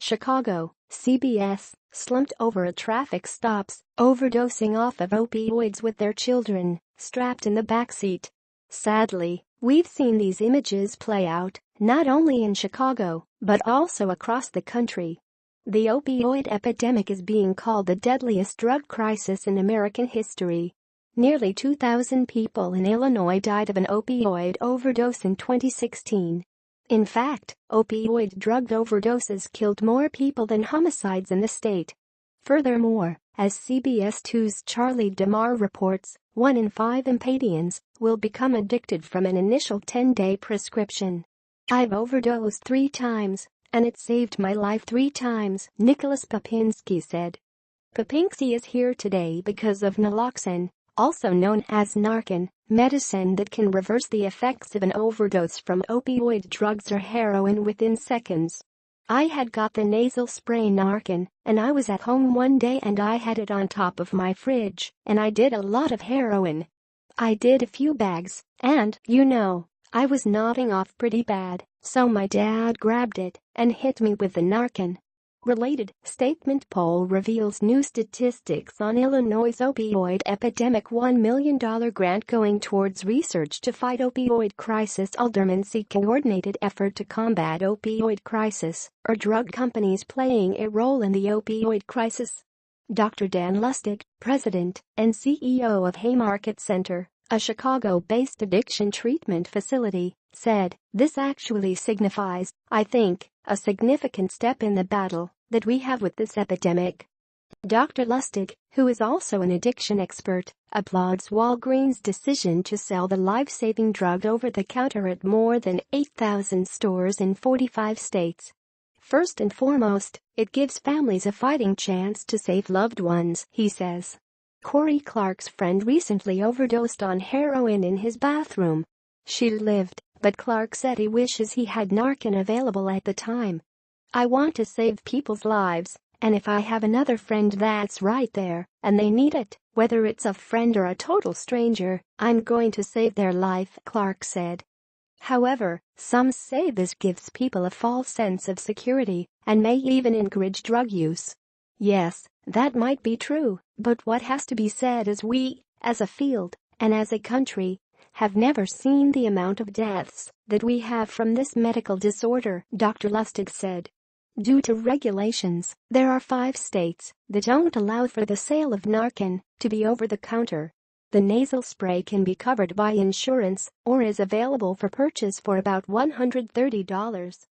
Chicago, CBS, slumped over at traffic stops, overdosing off of opioids with their children, strapped in the backseat. Sadly, we've seen these images play out, not only in Chicago, but also across the country. The opioid epidemic is being called the deadliest drug crisis in American history. Nearly 2,000 people in Illinois died of an opioid overdose in 2016. In fact, opioid drug overdoses killed more people than homicides in the state. Furthermore, as CBS 2's Charlie DeMar reports, 1 in 5 impatiens will become addicted from an initial 10-day prescription. "I've overdosed 3 times, and it saved my life 3 times," Nicholas Popinski said. Popinksi is here today because of Naloxone, also known as Narcan, medicine that can reverse the effects of an overdose from opioid drugs or heroin within seconds. "I had got the nasal spray Narcan, and I was at home one day and I had it on top of my fridge, and I did a lot of heroin. I did a few bags, and, I was nodding off pretty bad, so my dad grabbed it and hit me with the Narcan." Related statement poll reveals new statistics on Illinois' opioid epidemic. $1 million grant going towards research to fight opioid crisis. Aldermen seek coordinated effort to combat opioid crisis. Are drug companies playing a role in the opioid crisis? Dr. Dan Lustig, president and CEO of Haymarket Center, a Chicago-based addiction treatment facility, said, "This actually signifies, I think, a significant step in the battle that we have with this epidemic." Dr. Lustig, who is also an addiction expert, applauds Walgreens' decision to sell the life-saving drug over the counter at more than 8,000 stores in 45 states. "First and foremost, it gives families a fighting chance to save loved ones," he says. Corey Clark's friend recently overdosed on heroin in his bathroom. She lived, but Clark said he wishes he had Narcan available at the time. "I want to save people's lives, and if I have another friend that's right there, and they need it, whether it's a friend or a total stranger, I'm going to save their life," Clark said. However, some say this gives people a false sense of security and may even encourage drug use. Yes, that might be true, but what has to be said is we, as a field, and as a country, have never seen the amount of deaths that we have from this medical disorder, Dr. Lustig said. Due to regulations, there are 5 states that don't allow for the sale of Narcan to be over the counter. The nasal spray can be covered by insurance or is available for purchase for about $130.